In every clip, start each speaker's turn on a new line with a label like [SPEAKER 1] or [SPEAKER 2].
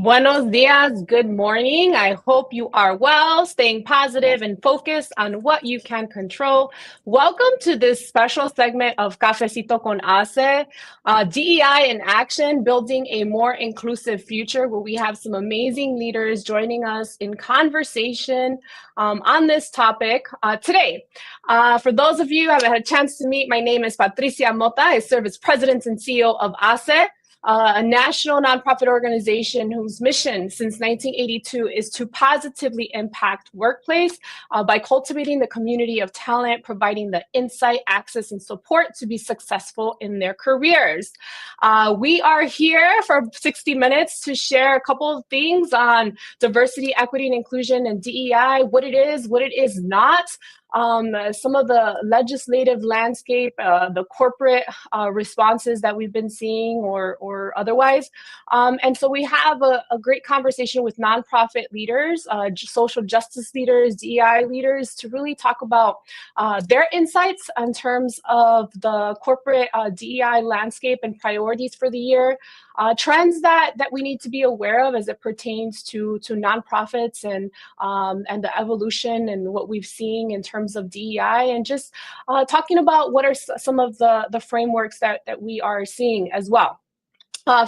[SPEAKER 1] Buenos dias, good morning. I hope you are well, staying positive and focused on what you can control. Welcome to this special segment of Cafecito con ACE, DEI in Action, Building a More Inclusive Future, where we have some amazing leaders joining us in conversation on this topic today. For those of you who haven't had a chance to meet, my name is Patricia Mota. I serve as President and CEO of ACE, a national nonprofit organization whose mission since 1982 is to positively impact workplace by cultivating the community of talent, providing the insight, access, and support to be successful in their careers. We are here for 60 minutes to share a couple of things on diversity, equity, and inclusion and DEI, what it is not, some of the legislative landscape, the corporate responses that we've been seeing or otherwise. And so we have a great conversation with nonprofit leaders, social justice leaders, DEI leaders, to really talk about their insights in terms of the corporate DEI landscape and priorities for the year, trends that we need to be aware of as it pertains to nonprofits and the evolution and what we've seen in terms of DEI, and just talking about what are some of the frameworks that we are seeing as well.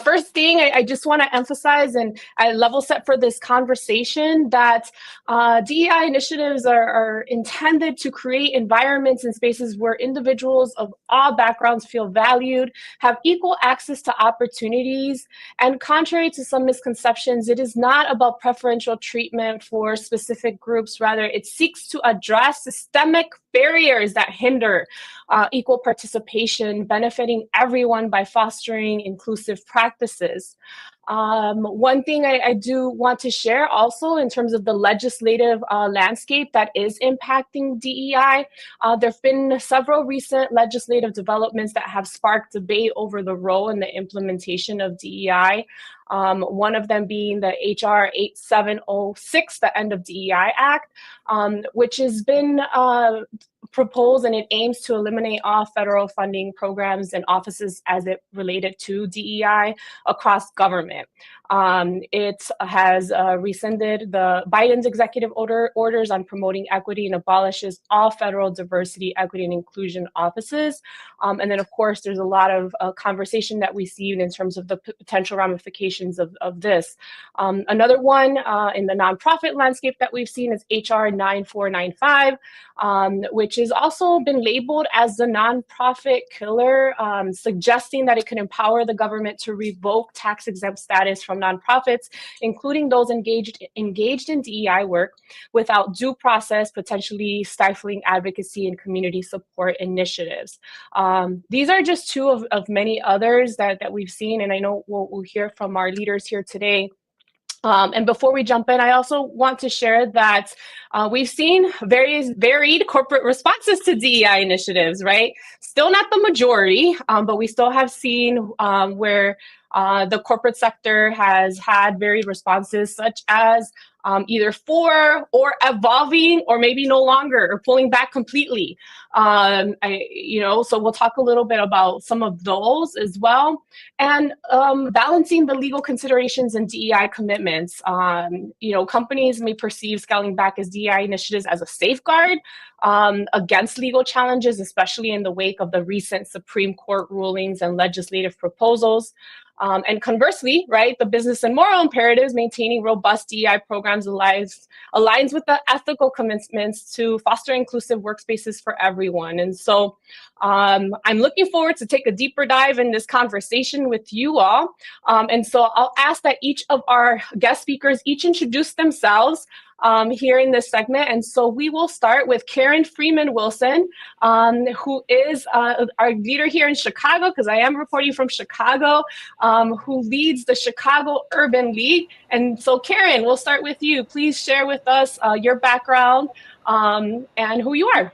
[SPEAKER 1] First thing, I just want to emphasize, and I level set for this conversation, that DEI initiatives are intended to create environments and spaces where individuals of all backgrounds feel valued, have equal access to opportunities, and contrary to some misconceptions, it is not about preferential treatment for specific groups. Rather, it seeks to address systemic barriers that hinder equal participation, benefiting everyone by fostering inclusive practices. One thing I do want to share also in terms of the legislative landscape that is impacting DEI, there have been several recent legislative developments that have sparked debate over the role and the implementation of DEI. One of them being the HR 8706, the End of DEI Act, which has been proposed, and it aims to eliminate all federal funding programs and offices as it related to DEI across government. It has rescinded the Biden's executive orders on promoting equity and abolishes all federal diversity, equity, and inclusion offices. And then, of course, there's a lot of conversation that we see in terms of the potential ramifications of this. Another one in the nonprofit landscape that we've seen is HR 9495, which has also been labeled as the nonprofit killer, suggesting that it can empower the government to revoke tax-exempt status from nonprofits, including those engaged in DEI work, without due process, potentially stifling advocacy and community support initiatives. These are just two of many others that we've seen, and I know we'll hear from our leaders here today. And before we jump in, I also want to share that we've seen various varied corporate responses to DEI initiatives, right? Still not the majority, but we still have seen where The corporate sector has had varied responses, such as either for or evolving, or maybe no longer, or pulling back completely. So we'll talk a little bit about some of those as well, and balancing the legal considerations and DEI commitments. Companies may perceive scaling back as DEI initiatives as a safeguard against legal challenges, especially in the wake of the recent Supreme Court rulings and legislative proposals. And conversely, right, the business and moral imperatives, maintaining robust DEI programs aligns with the ethical commitments to foster inclusive workspaces for everyone. And so I'm looking forward to take a deeper dive in this conversation with you all. And so I'll ask that each of our guest speakers each introduce themselves here in this segment. And so we will start with Karen Freeman Wilson, who is our leader here in Chicago, because I am reporting from Chicago, who leads the Chicago Urban League. And so Karen, we'll start with you. Please share with us your background and who you are.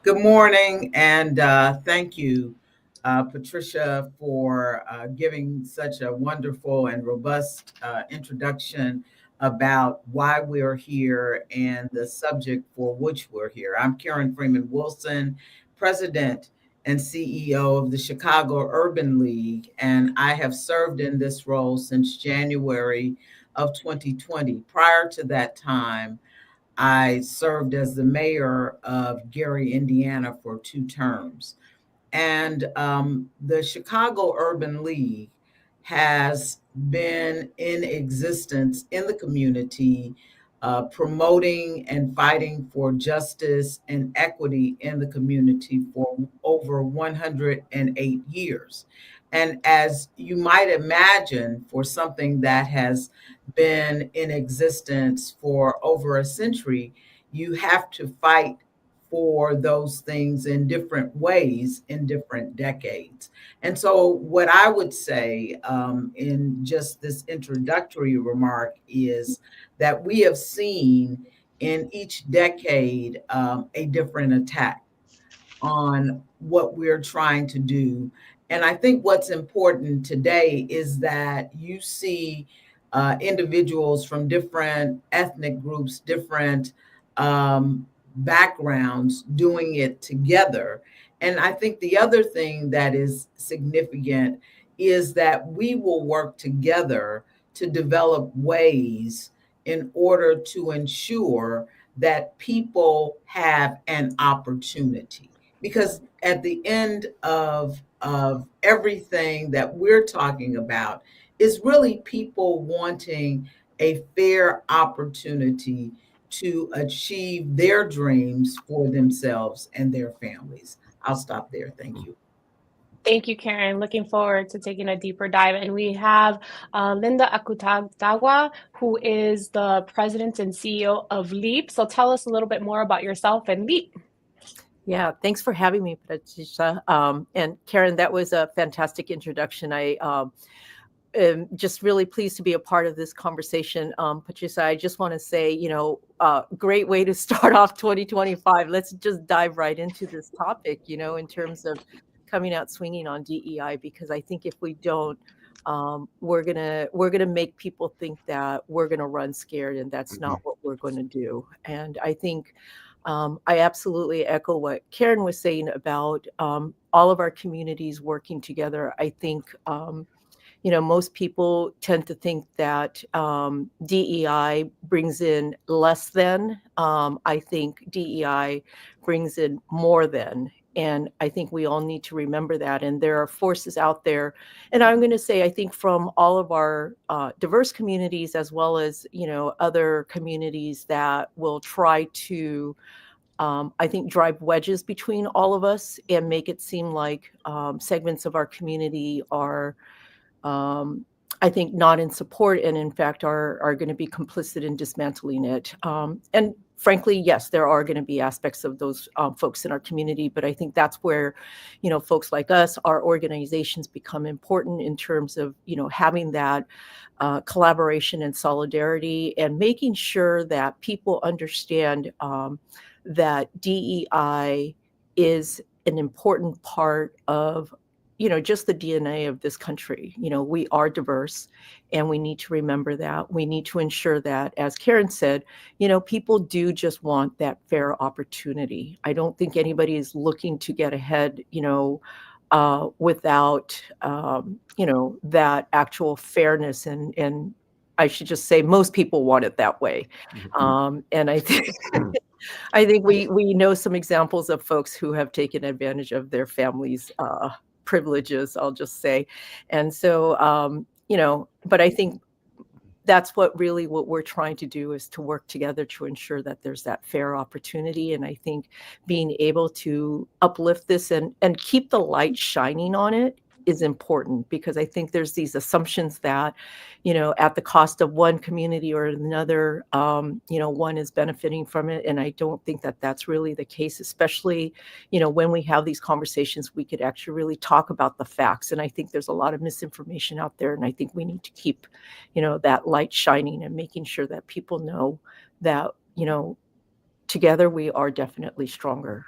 [SPEAKER 2] Good morning, and thank you, Patricia, for giving such a wonderful and robust introduction about why we're here and the subject for which we're here. I'm Karen Freeman Wilson, President and CEO of the Chicago Urban League, and I have served in this role since January of 2020. Prior to that time, I served as the mayor of Gary, Indiana for 2 terms. And the Chicago Urban League has been in existence in the community, promoting and fighting for justice and equity in the community for over 108 years. And as you might imagine, for something that has been in existence for over a century, you have to fight for those things in different ways in different decades. And so what I would say in just this introductory remark is that we have seen in each decade a different attack on what we're trying to do. And I think what's important today is that you see individuals from different ethnic groups, different backgrounds doing it together. And I think the other thing that is significant is that we will work together to develop ways in order to ensure that people have an opportunity. Because at the end of everything that we're talking about is really people wanting a fair opportunity to achieve their dreams for themselves and their families. I'll stop there. Thank you.
[SPEAKER 1] Thank you, Karen. Looking forward to taking a deeper dive. And we have Linda Akutagawa, who is the president and CEO of LEAP. So tell us a little bit more about yourself and LEAP.
[SPEAKER 3] Yeah, thanks for having me, Patricia. And Karen, that was a fantastic introduction. I am just really pleased to be a part of this conversation. Patricia, I just want to say, great way to start off 2025. Let's just dive right into this topic, in terms of coming out swinging on DEI, because I think if we don't, we're gonna make people think that we're gonna run scared, and that's not what we're going to do. And I think I absolutely echo what Karen was saying about all of our communities working together. I think most people tend to think that DEI brings in less than. I think DEI brings in more than. And I think we all need to remember that. And there are forces out there. And I'm going to say, I think from all of our diverse communities, as well as, other communities that will try to, I think, drive wedges between all of us and make it seem like segments of our community are, I think, not in support, and in fact are going to be complicit in dismantling it. And frankly, yes, there are going to be aspects of those folks in our community, but I think that's where, folks like us, our organizations become important in terms of, having that collaboration and solidarity, and making sure that people understand that DEI is an important part of just the DNA of this country. We are diverse, and we need to remember that. We need to ensure that, as Karen said, people do just want that fair opportunity. I don't think anybody is looking to get ahead, without, that actual fairness. And I should just say most people want it that way. And I think I think we know some examples of folks who have taken advantage of their families' privileges, I'll just say. And so, but I think that's what we're trying to do, is to work together to ensure that there's that fair opportunity. And I think being able to uplift this and keep the light shining on it is important, because I think there's these assumptions that, at the cost of one community or another, one is benefiting from it. And I don't think that that's really the case, especially, when we have these conversations, we could actually really talk about the facts. And I think there's a lot of misinformation out there. And I think we need to keep, that light shining and making sure that people know that, together we are definitely stronger.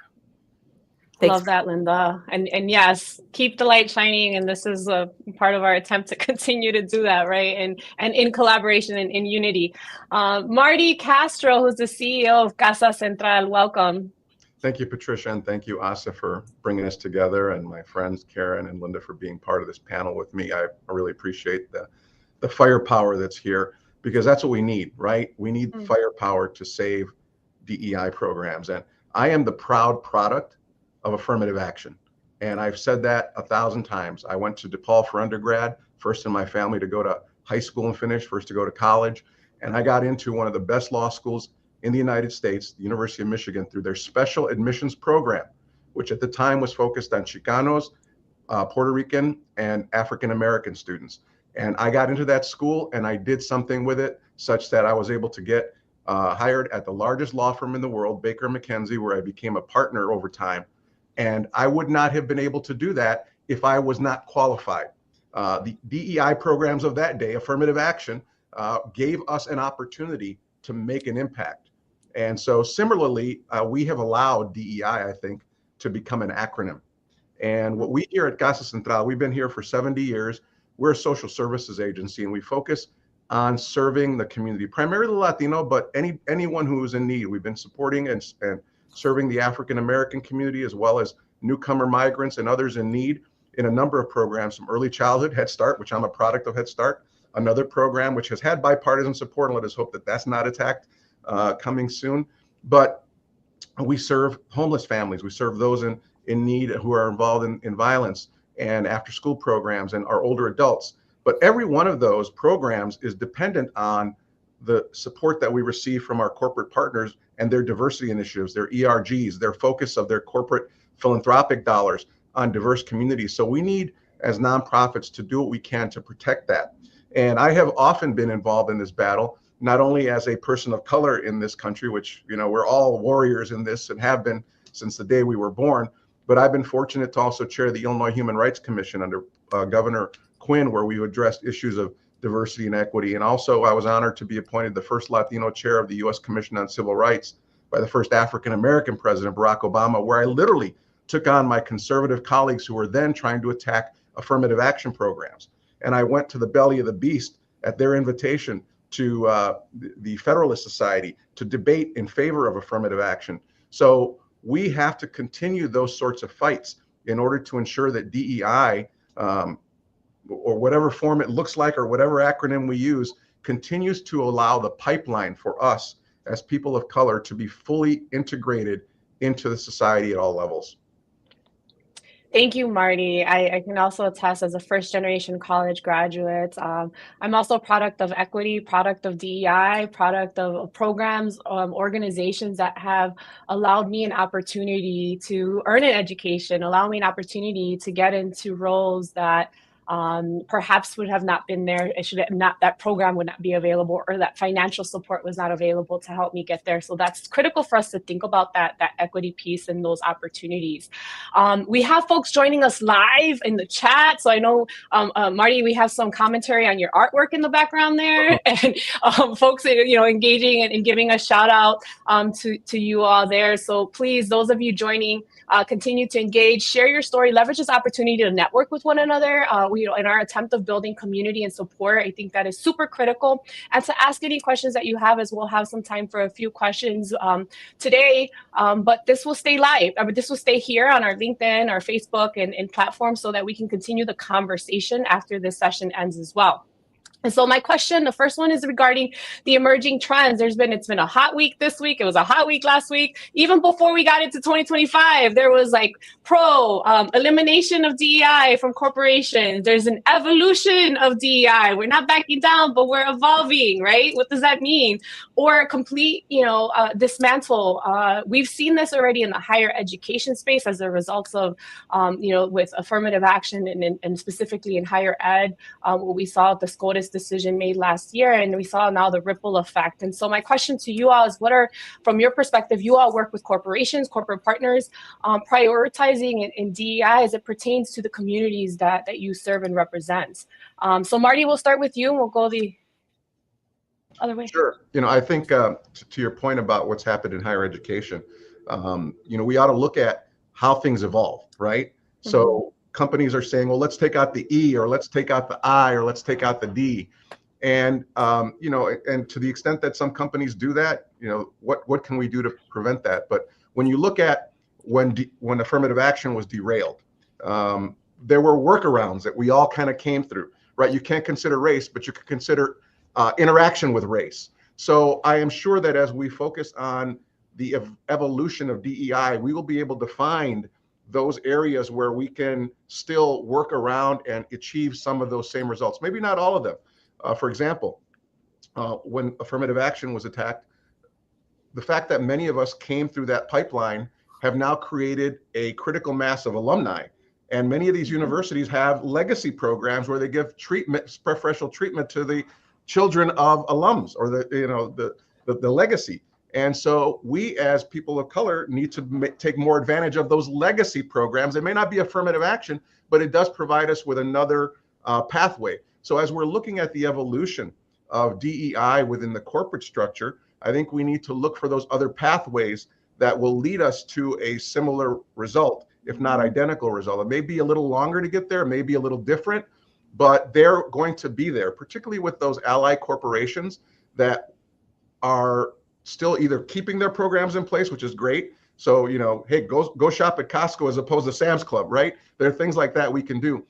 [SPEAKER 3] Thanks.
[SPEAKER 1] Love that, Linda. And yes, keep the light shining. And this is a part of our attempt to continue to do that, right? And in collaboration and in unity. Marty Castro, who's the CEO of Casa Central, welcome.
[SPEAKER 4] Thank you, Patricia, and thank you, Asa, for bringing us together, and my friends Karen and Linda for being part of this panel with me. I really appreciate the firepower that's here, because that's what we need, right? We need firepower to save DEI programs. And I am the proud product of affirmative action. And I've said that 1,000 times. I went to DePaul for undergrad, first in my family to go to high school and finish, first to go to college. And I got into one of the best law schools in the United States, the University of Michigan, through their special admissions program, which at the time was focused on Chicanos, Puerto Rican, and African-American students. And I got into that school and I did something with it such that I was able to get hired at the largest law firm in the world, Baker McKenzie, where I became a partner over time. And I would not have been able to do that if I was not qualified. The DEI programs of that day, affirmative action, gave us an opportunity to make an impact. And so similarly, we have allowed DEI, I think, to become an acronym. And what we here at Casa Central, we've been here for 70 years. We're a social services agency, and we focus on serving the community, primarily Latino, but anyone who is in need. We've been supporting and serving the African-American community, as well as newcomer migrants and others in need, in a number of programs, from early childhood, Head Start, which I'm a product of Head Start, another program which has had bipartisan support, and let us hope that that's not attacked coming soon. But we serve homeless families. We serve those in need who are involved in violence, and after school programs, and our older adults. But every one of those programs is dependent on the support that we receive from our corporate partners and their diversity initiatives, their ERGs, their focus of their corporate philanthropic dollars on diverse communities. So we need, as nonprofits, to do what we can to protect that. And I have often been involved in this battle, not only as a person of color in this country, which, we're all warriors in this and have been since the day we were born, but I've been fortunate to also chair the Illinois Human Rights Commission under Governor Quinn, where we've addressed issues of diversity and equity. And also, I was honored to be appointed the first Latino chair of the U.S. Commission on Civil Rights by the first African-American president, Barack Obama, where I literally took on my conservative colleagues who were then trying to attack affirmative action programs. And I went to the belly of the beast at their invitation to the Federalist Society to debate in favor of affirmative action. So we have to continue those sorts of fights in order to ensure that DEI, or whatever form it looks like, or whatever acronym we use, continues to allow the pipeline for us as people of color to be fully integrated into the society at all levels.
[SPEAKER 1] Thank you, Marty. I can also attest, as a first-generation college graduate, I'm also a product of equity, product of DEI, product of programs, organizations that have allowed me an opportunity to earn an education, allow me an opportunity to get into roles that perhaps would have not been there. It should have not, that program would not be available, or that financial support was not available to help me get there. So that's critical for us to think about that equity piece and those opportunities. We have folks joining us live in the chat. So I know, Marty, we have some commentary on your artwork in the background there, and folks, engaging and giving a shout out to you all there. So please, those of you joining, continue to engage, share your story, leverage this opportunity to network with one another. In our attempt of building community and support, I think that is super critical. And to ask any questions that you have, as we'll have some time for a few questions today. But this will stay live. This will stay here on our LinkedIn, our Facebook, and platforms, so that we can continue the conversation after this session ends as well. And so my question, the first one, is regarding the emerging trends. It's been a hot week this week. It was a hot week last week. Even before we got into 2025, there was like elimination of DEI from corporations. There's an evolution of DEI. We're not backing down, but we're evolving, right? What does that mean? Or a complete, dismantle. We've seen this already in the higher education space as a result of, with affirmative action and specifically in higher ed, what we saw at the SCOTUS decision made last year, and we saw now the ripple effect. And so my question to you all is, what are, from your perspective, you all work with corporations, corporate partners, prioritizing in DEI as it pertains to the communities that you serve and represent? So Marty, we'll start with you and we'll go the other way.
[SPEAKER 4] Sure. I think to your point about what's happened in higher education, we ought to look at how things evolve, right? Mm-hmm. So companies are saying, well, let's take out the E, or let's take out the I, or let's take out the D. And, and to the extent that some companies do that, what can we do to prevent that? But when you look at when affirmative action was derailed, there were workarounds that we all kind of came through, right? You can't consider race, but you could consider interaction with race. So I am sure that as we focus on the evolution of DEI, we will be able to find those areas where we can still work around and achieve some of those same results. Maybe not all of them. For example, when affirmative action was attacked, the fact that many of us came through that pipeline have now created a critical mass of alumni. And many of these universities have legacy programs where they give preferential treatment to the children of alums, or the legacy. And so we, as people of color, need to take more advantage of those legacy programs. It may not be affirmative action, but it does provide us with another pathway. So as we're looking at the evolution of DEI within the corporate structure, I think we need to look for those other pathways that will lead us to a similar result, if not identical result. It may be a little longer to get there, it may be a little different, but they're going to be there, particularly with those ally corporations that are still either keeping their programs in place, which is great. So, hey, go shop at Costco as opposed to Sam's Club, right? There are things like that we can do.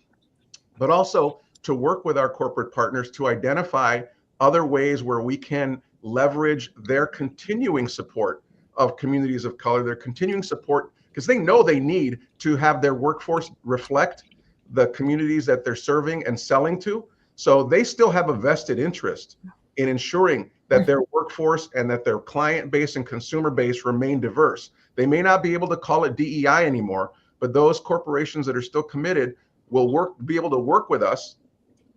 [SPEAKER 4] But also to work with our corporate partners to identify other ways where we can leverage their continuing support of communities of color, their continuing support, because they know they need to have their workforce reflect the communities that they're serving and selling to. So they still have a vested interest in ensuring that their workforce and that their client base and consumer base remain diverse. They may not be able to call it DEI anymore, but those corporations that are still committed will be able to work with us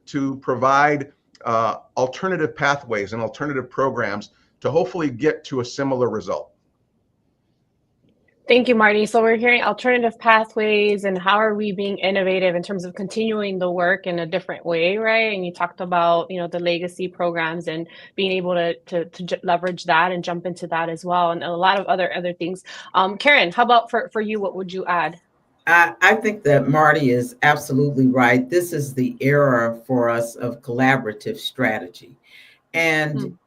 [SPEAKER 4] to provide alternative pathways and alternative programs to hopefully get to a similar result.
[SPEAKER 1] Thank you, Marty. So we're hearing alternative pathways and how are we being innovative in terms of continuing the work in a different way, right? And you talked about, the legacy programs and being able to leverage that and jump into that as well, and a lot of other things. Karen, how about for you? What would you add?
[SPEAKER 2] I think that Marty is absolutely right. This is the era for us of collaborative strategy. And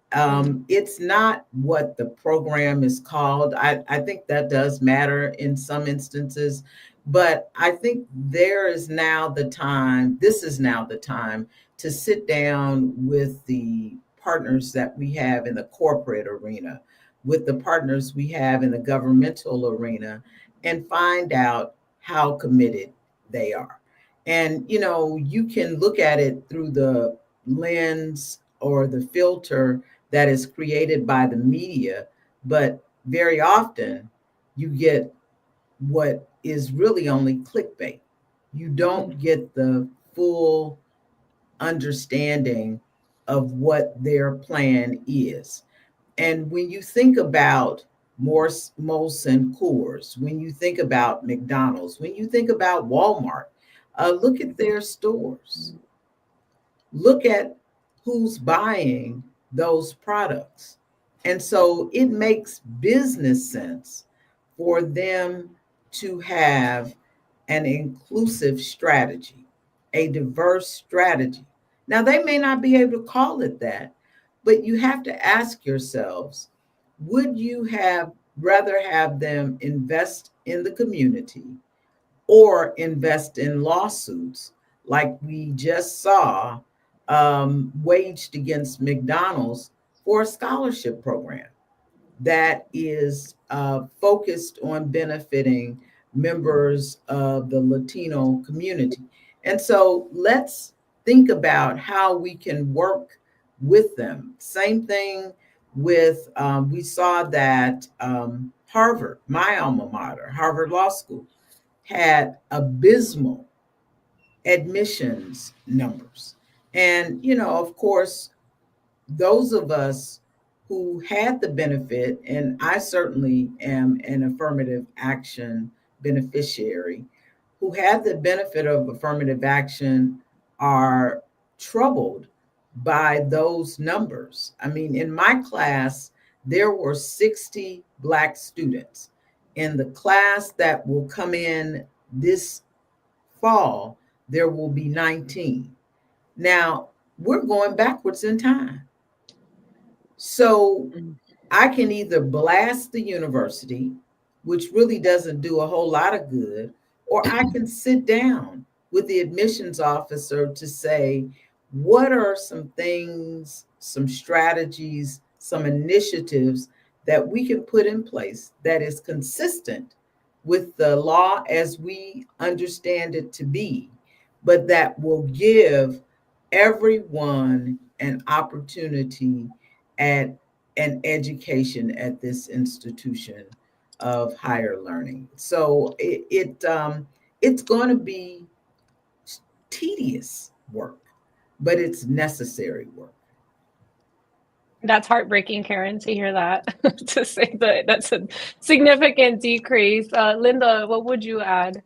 [SPEAKER 2] it's not what the program is called. I think that does matter in some instances, but I think this is now the time to sit down with the partners that we have in the corporate arena, with the partners we have in the governmental arena, and find out how committed they are. And, you can look at it through the lens or the filter that is created by the media, but very often you get what is really only clickbait. You don't get the full understanding of what their plan is. And when you think about Molson Coors, when you think about McDonald's, when you think about Walmart, look at their stores. Look at who's buying those products. And so it makes business sense for them to have an inclusive strategy, a diverse strategy. Now, they may not be able to call it that, but you have to ask yourselves, would you have rather have them invest in the community or invest in lawsuits like we just saw waged against McDonald's for a scholarship program that is focused on benefiting members of the Latino community? And so let's think about how we can work with them. Same thing with, we saw that Harvard, my alma mater, Harvard Law School, had abysmal admissions numbers. And, you know, of course, those of us who had the benefit, and I certainly am an affirmative action beneficiary, who had the benefit of affirmative action are troubled by those numbers. I mean, in my class, there were 60 Black students. In the class that will come in this fall, there will be 19. Now, we're going backwards in time. So I can either blast the university, which really doesn't do a whole lot of good, or I can sit down with the admissions officer to say, what are some things, some strategies, some initiatives that we can put in place that is consistent with the law as we understand it to be, but that will give everyone an opportunity at an education at this institution of higher learning. So it's going to be tedious work, but it's necessary work.
[SPEAKER 1] That's heartbreaking, Karen, to hear that. To say that that's a significant decrease. Linda, what would you add?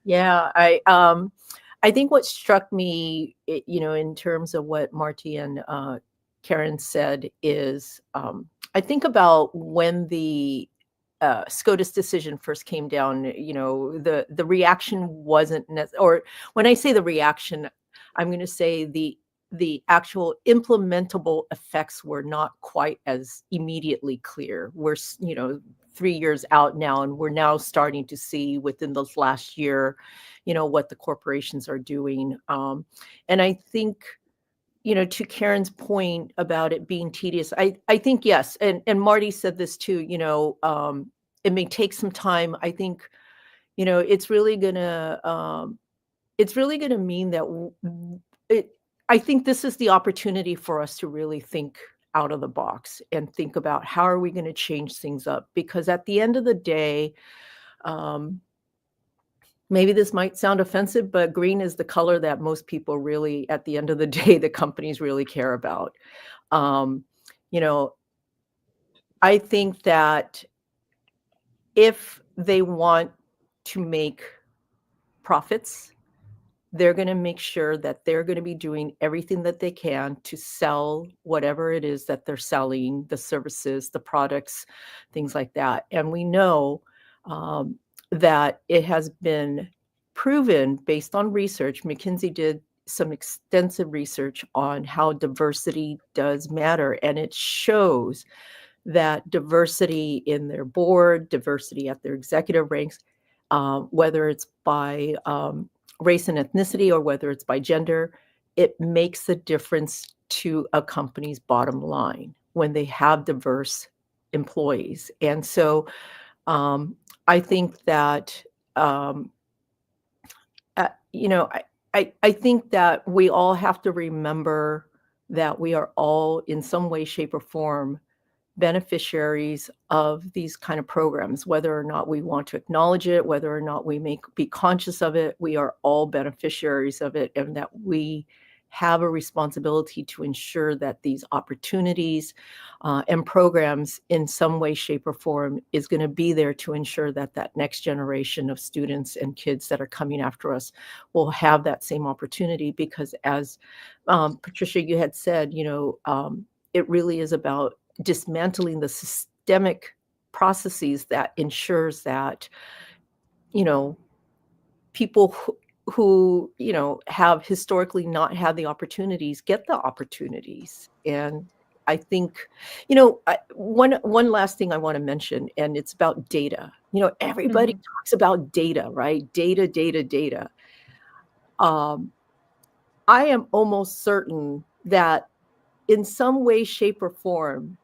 [SPEAKER 3] Yeah, I think what struck me, you know, in terms of what Marty and Karen said is, I think about when the SCOTUS decision first came down. You know, the reaction wasn't or when I say the reaction, I'm going to say the actual implementable effects were not quite as immediately clear. We're, you know, 3 years out now, and we're now starting to see within this last year, you know, what the corporations are doing. And I think, you know, to Karen's point about it being tedious, I think, yes. And Marty said this too, you know, it may take some time. I think, you know, it's really gonna mean that I think this is the opportunity for us to really think out of the box and think about how are we going to change things up, because at the end of the day, maybe this might sound offensive, but green is the color that most people really, at the end of the day, the companies really care about. You know, I think that if they want to make profits, they're going to make sure that they're going to be doing everything that they can to sell whatever it is that they're selling, the services, the products, things like that. And we know that it has been proven based on research. McKinsey did some extensive research on how diversity does matter. And it shows that diversity in their board, diversity at their executive ranks, whether it's by race and ethnicity or whether it's by gender, it makes a difference to a company's bottom line when they have diverse employees. And so I think that, you know, I think that we all have to remember that we are all in some way, shape, or form beneficiaries of these kind of programs, whether or not we want to acknowledge it, whether or not we may be conscious of it. We are all beneficiaries of it, and that we have a responsibility to ensure that these opportunities and programs in some way, shape, or form is going to be there to ensure that that next generation of students and kids that are coming after us will have that same opportunity. Because as Patricia, you had said, it really is about dismantling the systemic processes that ensures that, people who have historically not had the opportunities get the opportunities. And I think, one last thing I want to mention, and it's about data. Everybody talks about data, right? Data. I am almost certain that in some way, shape, or form,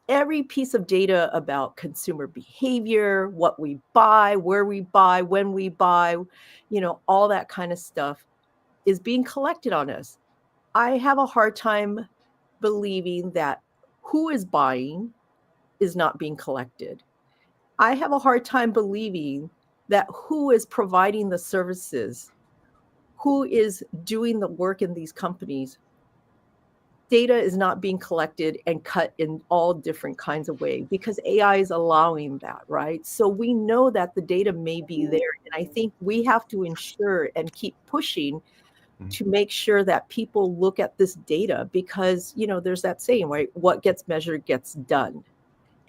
[SPEAKER 3] every piece of data about consumer behavior, what we buy, where we buy, when we buy, all that kind of stuff is being collected on us. I have a hard time believing that who is buying is not being collected. I have a hard time believing that who is providing the services, who is doing the work in these companies, data is not being collected and cut in all different kinds of ways, because AI is allowing that, right? So we know that the data may be there. And I think we have to ensure and keep pushing to make sure that people look at this data, because, there's that saying, right? What gets measured gets done.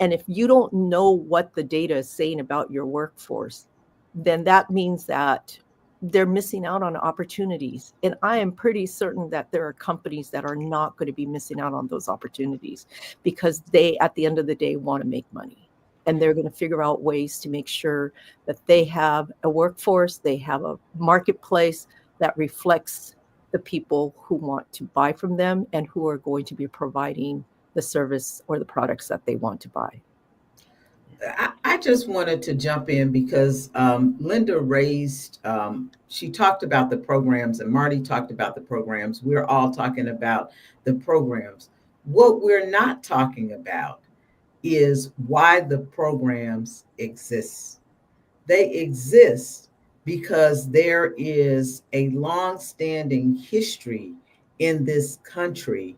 [SPEAKER 3] And if you don't know what the data is saying about your workforce, then that means that they're missing out on opportunities. And I am pretty certain that there are companies that are not going to be missing out on those opportunities, because they, at the end of the day, want to make money. And they're going to figure out ways to make sure that they have a workforce, they have a marketplace that reflects the people who want to buy from them and who are going to be providing the service or the products that they want to buy.
[SPEAKER 2] I just wanted to jump in because Linda raised, she talked about the programs, and Marty talked about the programs. We're all talking about the programs. What we're not talking about is why the programs exist. They exist because there is a long-standing history in this country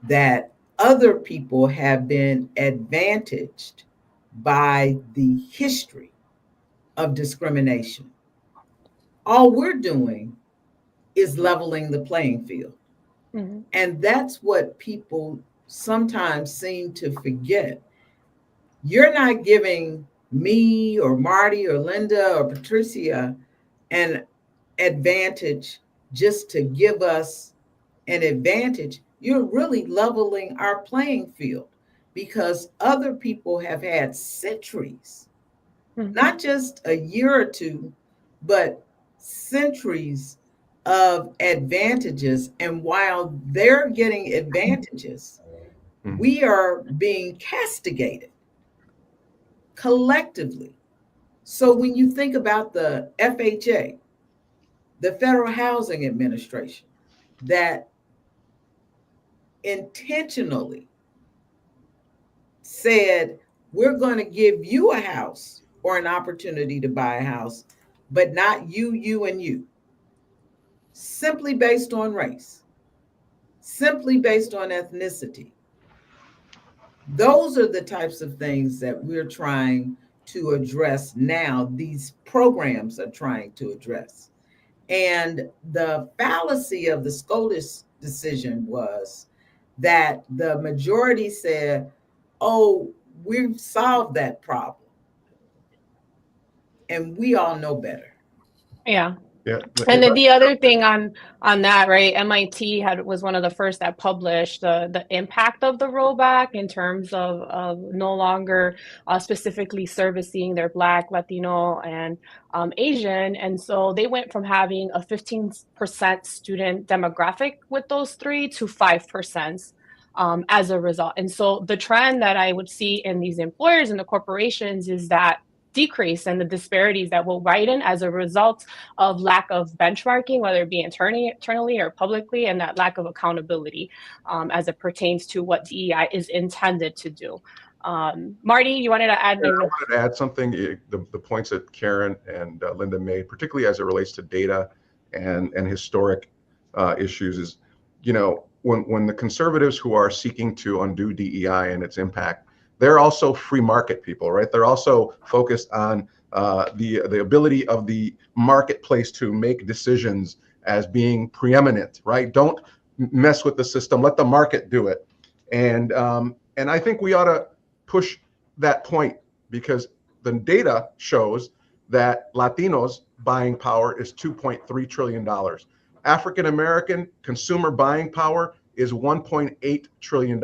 [SPEAKER 2] that other people have been advantaged by the history of discrimination. All we're doing is leveling the playing field. Mm-hmm. And that's what people sometimes seem to forget. You're not giving me or Marty or Linda or Patricia an advantage just to give us an advantage. You're really leveling our playing field, because other people have had centuries, not just a year or two, but centuries of advantages. And while they're getting advantages, we are being castigated collectively. So when you think about the FHA, the Federal Housing Administration, that intentionally said, we're going to give you a house or an opportunity to buy a house, but not you, you, and you, simply based on race, simply based on ethnicity. Those are the types of things that we're trying to address now. These programs are trying to address. And the fallacy of the SCOTUS decision was that the majority said, oh, we've solved that problem. And we all know better.
[SPEAKER 1] Yeah. Yeah. And then the other thing on that, right? MIT was one of the first that published the impact of the rollback in terms of no longer specifically servicing their Black, Latino, and Asian. And so they went from having a 15% student demographic with those three to 5%. As a result. And so the trend that I would see in these employers and the corporations is that decrease in the disparities that will widen as a result of lack of benchmarking, whether it be internally or publicly, and that lack of accountability as it pertains to what DEI is intended to do. Marty, you wanted to add?
[SPEAKER 4] Yeah, I wanted to add something. The points that Karen and Linda made, particularly as it relates to data and historic issues, is, you know, when the conservatives who are seeking to undo DEI and its impact, they're also free market people, right? They're also focused on the ability of the marketplace to make decisions as being preeminent, right? Don't mess with the system. Let the market do it. And I think we ought to push that point, because the data shows that Latinos buying power is $2.3 trillion. African American consumer buying power is $1.8 trillion.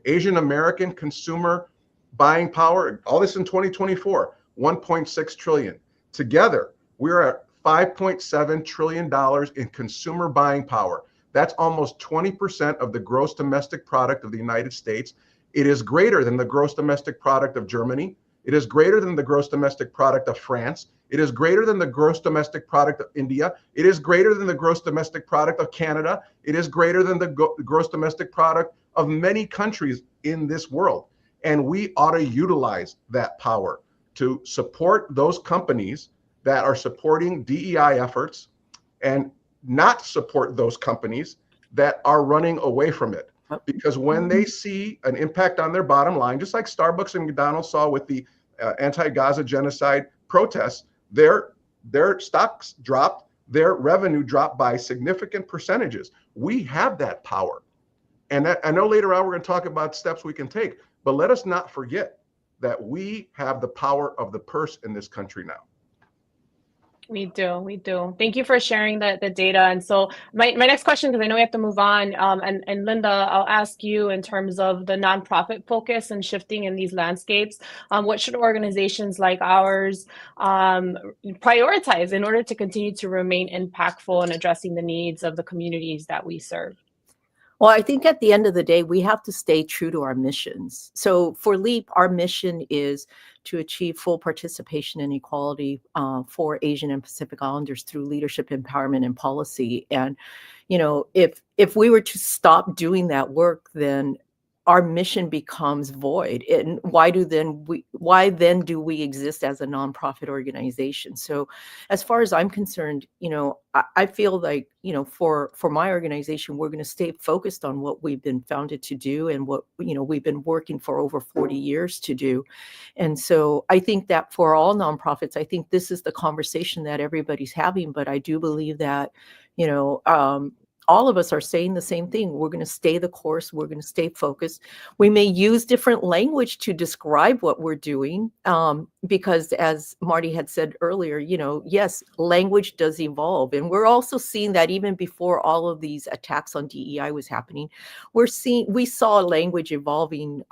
[SPEAKER 4] Asian American consumer buying power, all this in 2024, $1.6 trillion. Together, we're at $5.7 trillion in consumer buying power. That's almost 20% of the gross domestic product of the United States. It is greater than the gross domestic product of Germany. It is greater than the gross domestic product of France. It is greater than the gross domestic product of India. It is greater than the gross domestic product of Canada. It is greater than the gross domestic product of many countries in this world. And we ought to utilize that power to support those companies that are supporting DEI efforts, and not support those companies that are running away from it. Because when they see an impact on their bottom line, just like Starbucks and McDonald's saw with the anti-Gaza genocide protests, their stocks dropped, their revenue dropped by significant percentages. We have that power. And I know later on we're going to talk about steps we can take, but let us not forget that we have the power of the purse in this country now.
[SPEAKER 1] We do. Thank you for sharing the data. And so my next question, because I know we have to move on, and Linda, I'll ask you in terms of the nonprofit focus and shifting in these landscapes. What should organizations like ours prioritize in order to continue to remain impactful in addressing the needs of the communities that we serve?
[SPEAKER 3] Well, I think at the end of the day, we have to stay true to our missions. So for LEAP, our mission is to achieve full participation and equality for Asian and Pacific Islanders through leadership, empowerment, and policy. And, you know, if we were to stop doing that work, then our mission becomes void. And why then do we exist as a nonprofit organization? So as far as I'm concerned, you know, I feel like, you know, for my organization, we're going to stay focused on what we've been founded to do and what, you know, we've been working for over 40 years to do. And so I think that for all nonprofits, I think this is the conversation that everybody's having, but I do believe that, you know, all of us are saying the same thing. We're going to stay the course. We're going to stay focused. We may use different language to describe what we're doing, because as Marty had said earlier, you know, yes, language does evolve. And we're also seeing that even before all of these attacks on DEI was happening, we saw language evolving.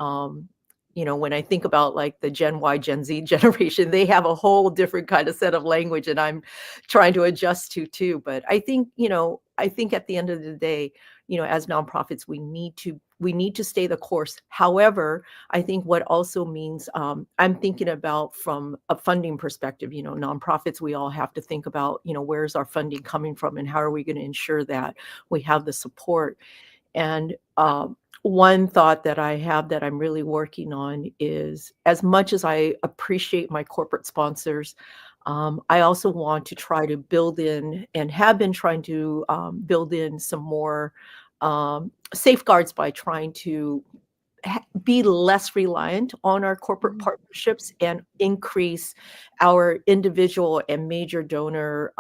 [SPEAKER 3] You know, when I think about like the Gen Y, Gen Z generation, they have a whole different kind of set of language, and I'm trying to adjust to too. But I think, you know, at the end of the day, you know, as nonprofits, we need to stay the course. However, I think what also means, I'm thinking about from a funding perspective, you know, nonprofits, we all have to think about, you know, where's our funding coming from and how are we going to ensure that we have the support. And one thought that I have that I'm really working on is, as much as I appreciate my corporate sponsors, I also want to try to build in, and have been trying to build in, some more safeguards by trying to be less reliant on our corporate partnerships and increase our individual and major donor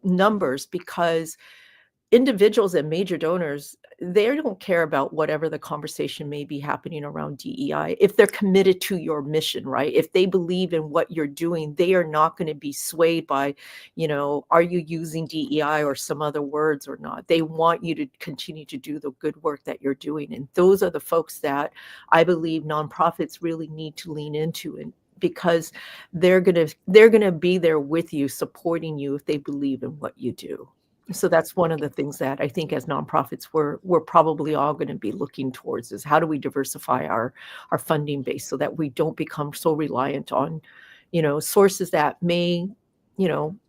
[SPEAKER 3] numbers, because individuals and major donors, they don't care about whatever the conversation may be happening around DEI. If they're committed to your mission, right? If they believe in what you're doing, they are not going to be swayed by, you know, are you using DEI or some other words or not? They want you to continue to do the good work that you're doing. And those are the folks that I believe nonprofits really need to lean into, and because they're gonna be there with you, supporting you if they believe in what you do. So that's one of the things that I think as nonprofits we're probably all going to be looking towards, is how do we diversify our funding base so that we don't become so reliant on, sources that may,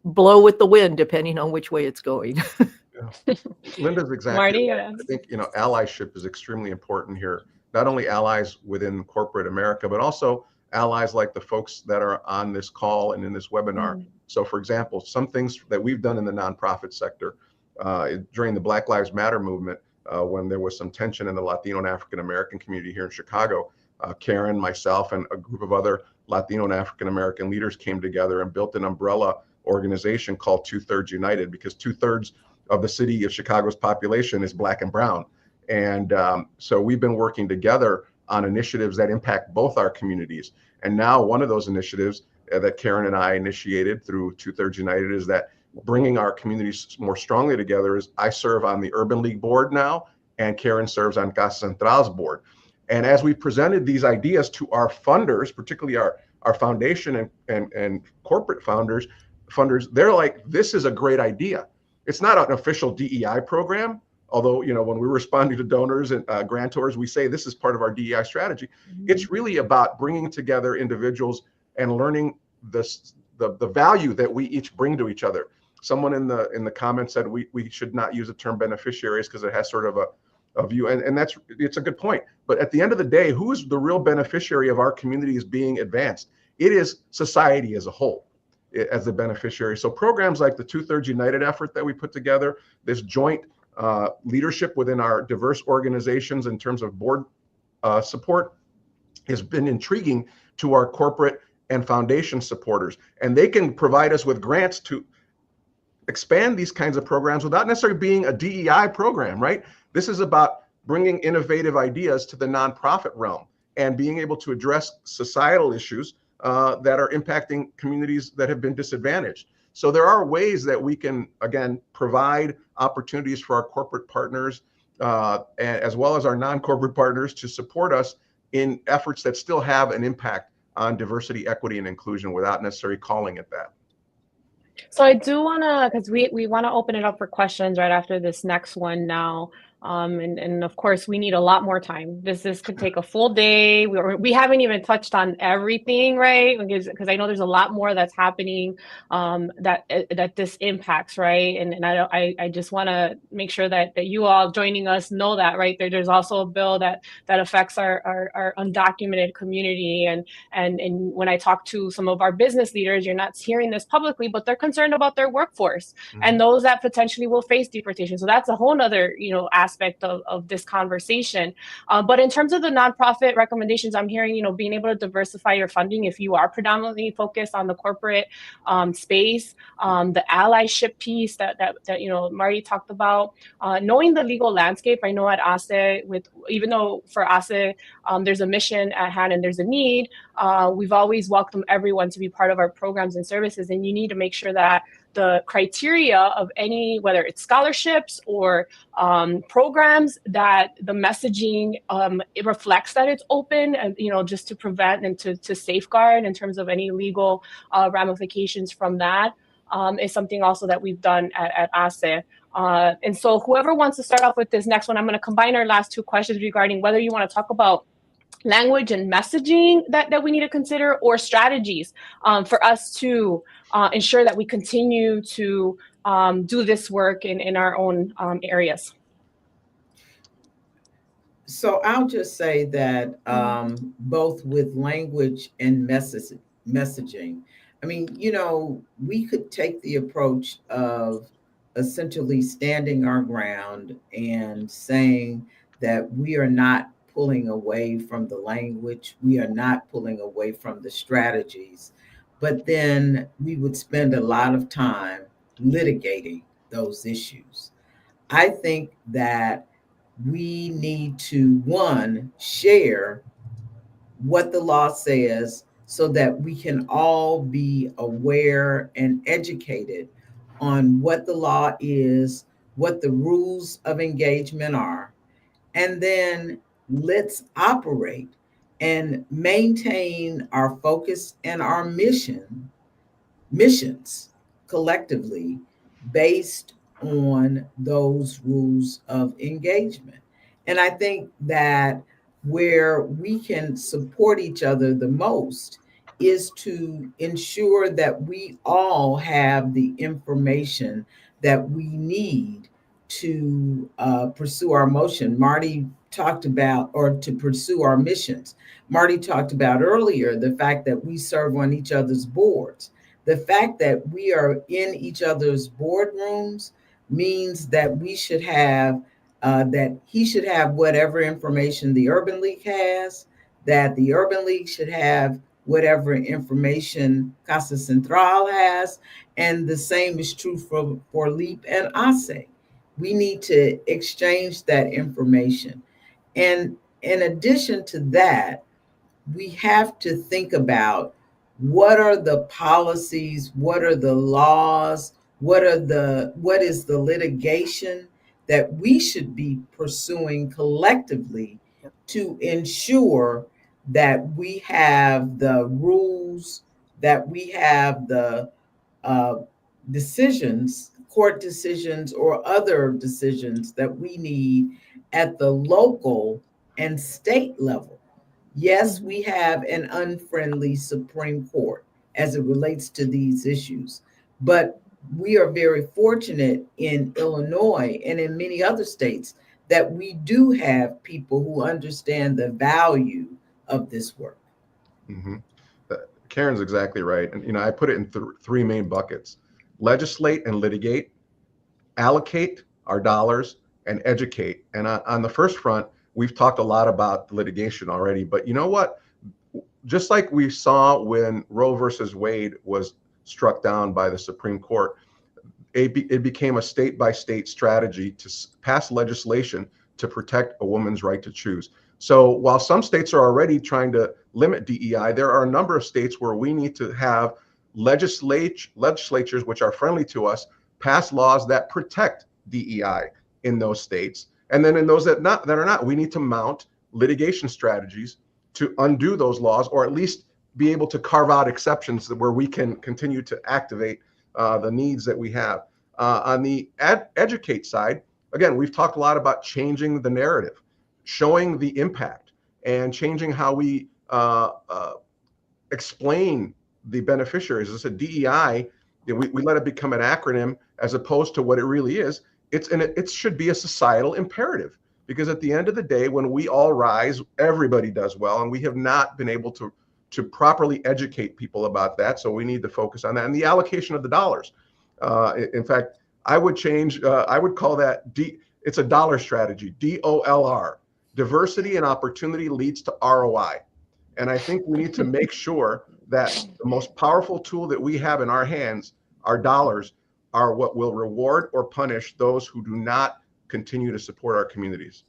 [SPEAKER 3] blow with the wind depending on which way it's going.
[SPEAKER 4] Yeah. Linda's exactly
[SPEAKER 1] Marty,
[SPEAKER 4] right. I think, allyship is extremely important here. Not only allies within corporate America, but also allies like the folks that are on this call and in this webinar. So for example, some things that we've done in the nonprofit sector during the Black Lives Matter movement, when there was some tension in the Latino and African American community here in Chicago, Karen, myself, and a group of other Latino and African American leaders came together and built an umbrella organization called 2/3 United, because 2/3 of the city of Chicago's population is Black and brown. And so we've been working together on initiatives that impact both our communities. And now one of those initiatives that Karen and I initiated through 2/3 United is that bringing our communities more strongly together is I serve on the Urban League board now, and Karen serves on Casa Central's board. And as we presented these ideas to our funders, particularly our foundation and corporate funders, they're like, this is a great idea. It's not an official DEI program, although, when we're responding to donors and grantors, we say this is part of our DEI strategy. It's really about bringing together individuals and learning the value that we each bring to each other. Someone in the comments said we should not use the term beneficiaries because it has sort of a view, and it's a good point. But at the end of the day, who is the real beneficiary of our communities being advanced? It is society as a whole as the beneficiary. So programs like the 2/3 United effort that we put together, this joint leadership within our diverse organizations in terms of board support, has been intriguing to our corporate and foundation supporters. And they can provide us with grants to expand these kinds of programs without necessarily being a DEI program, right? This is about bringing innovative ideas to the nonprofit realm and being able to address societal issues that are impacting communities that have been disadvantaged. So there are ways that we can, again, provide opportunities for our corporate partners, as well as our non-corporate partners, to support us in efforts that still have an impact on diversity, equity, and inclusion without necessarily calling it that.
[SPEAKER 1] So I do want to, because we want to open it up for questions right after this next one now. And of course, we need a lot more time. This could take a full day. We haven't even touched on everything, right? Because I know there's a lot more that's happening that this impacts, right? And I just want to make sure that you all joining us know that, right? There's also a bill that affects our undocumented community. And when I talk to some of our business leaders, you're not hearing this publicly, but they're concerned about their workforce and those that potentially will face deportation. So that's a whole nother, aspect of this conversation. But in terms of the nonprofit recommendations, I'm hearing, being able to diversify your funding if you are predominantly focused on the corporate space, the allyship piece that Marty talked about, knowing the legal landscape. I know at ACE, even though for ACE there's a mission at hand and there's a need, we've always welcomed everyone to be part of our programs and services, and you need to make sure that the criteria of any, whether it's scholarships or programs, that the messaging it reflects that it's open, and just to prevent and to safeguard in terms of any legal ramifications from that, is something also that we've done at ACE. And so whoever wants to start off with this next one, I'm going to combine our last two questions regarding whether you want to talk about language and messaging that we need to consider, or strategies for us to ensure that we continue to do this work in our own areas.
[SPEAKER 2] So I'll just say that both with language and messaging, I mean, we could take the approach of essentially standing our ground and saying that we are not pulling away from the language, we are not pulling away from the strategies, but then we would spend a lot of time litigating those issues. I think that we need to, one, share what the law says so that we can all be aware and educated on what the law is, what the rules of engagement are, and then let's operate and maintain our focus and our missions collectively based on those rules of engagement. And I think that where we can support each other the most is to ensure that we all have the information that we need to pursue our motion. Marty talked about, or to pursue our missions. Marty talked about earlier the fact that we serve on each other's boards. The fact that we are in each other's boardrooms means that we should have, that he should have whatever information the Urban League has, that the Urban League should have whatever information Casa Central has, and the same is true for LEAP and ASE. We need to exchange that information. And in addition to that, we have to think about what are the policies, what are the laws, what is the litigation that we should be pursuing collectively to ensure that we have the rules, that we have the uh, decisions, court decisions, or other decisions that we need at the local and state level. Yes, we have an unfriendly Supreme Court as it relates to these issues, but we are very fortunate in Illinois and in many other states that we do have people who understand the value of this work.
[SPEAKER 4] Mm-hmm. Karen's exactly right. And, I put it in three main buckets: legislate and litigate, allocate our dollars, and educate. And on the first front, we've talked a lot about litigation already, but you know what? Just like we saw when Roe versus Wade was struck down by the Supreme Court, it became a state by state strategy to pass legislation to protect a woman's right to choose. So while some states are already trying to limit DEI, there are a number of states where we need to have legislatures which are friendly to us pass laws that protect DEI in those states. And then in those that are not, we need to mount litigation strategies to undo those laws, or at least be able to carve out exceptions where we can continue to activate the needs that we have. On the educate side, again, we've talked a lot about changing the narrative, showing the impact, and changing how we explain the beneficiaries. As a DEI, we let it become an acronym as opposed to what it really is. It should be a societal imperative, because at the end of the day, when we all rise, everybody does well, and we have not been able to properly educate people about that. So we need to focus on that, and the allocation of the dollars. In fact, I would call that it's a dollar strategy, DOLR. Diversity and opportunity leads to ROI. And I think we need to make sure that the most powerful tool that we have in our hands, our dollars, are what will reward or punish those who do not continue to support our communities.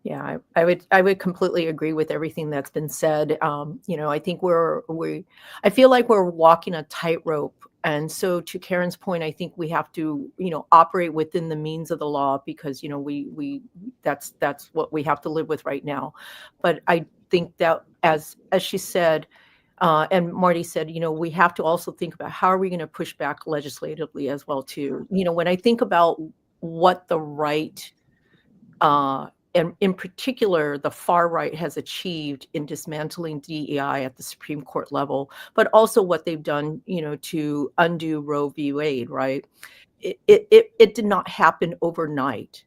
[SPEAKER 3] Yeah, I would completely agree with everything that's been said. I think I feel like we're walking a tightrope. And so to Karen's point, I think we have to, operate within the means of the law, because, that's what we have to live with right now. But I think that as she said, and Marty said, we have to also think about how are we going to push back legislatively as well, too. When I think about what the right, and in particular, the far right has achieved in dismantling DEI at the Supreme Court level, but also what they've done, to undo Roe v. Wade, right? It did not happen overnight.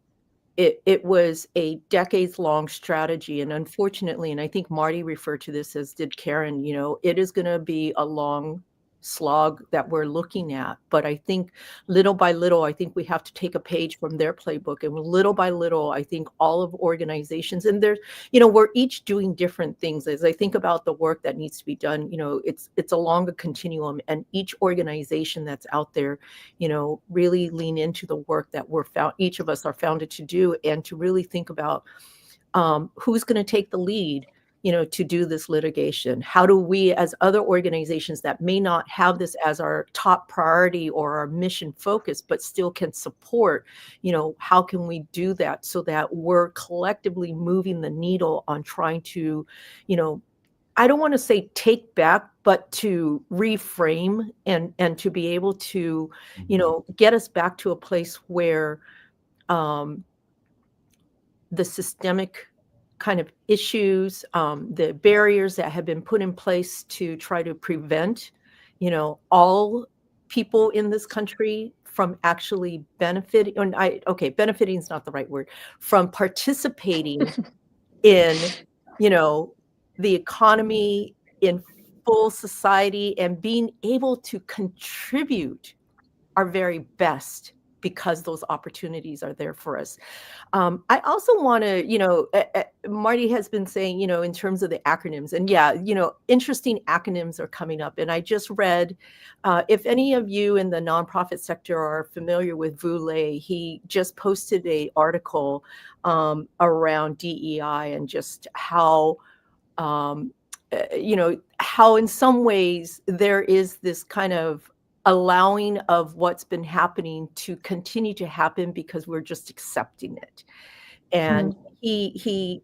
[SPEAKER 3] It was a decades-long strategy, and unfortunately, and I think Marty referred to this, as did Karen, it is going to be a long slog that we're looking at. But I think little by little, I think we have to take a page from their playbook, and little by little, I think all of organizations, and there's, we're each doing different things. As I think about the work that needs to be done, it's along a continuum, and each organization that's out there, really lean into the work that each of us are founded to do, and to really think about who's going to take the lead, to do this litigation. How do we, as other organizations that may not have this as our top priority or our mission focus, but still can support, how can we do that so that we're collectively moving the needle on trying to, I don't want to say take back, but to reframe and to be able to, get us back to a place where the systemic kind of issues, the barriers that have been put in place to try to prevent, all people in this country from actually benefiting, benefiting is not the right word, from participating in, the economy, in full society, and being able to contribute our very best because those opportunities are there for us. I also want to, Marty has been saying, in terms of the acronyms, and yeah, interesting acronyms are coming up. And I just read, if any of you in the nonprofit sector are familiar with Vule, he just posted an article around DEI and just how, how in some ways there is this kind of allowing of what's been happening to continue to happen because we're just accepting it. And he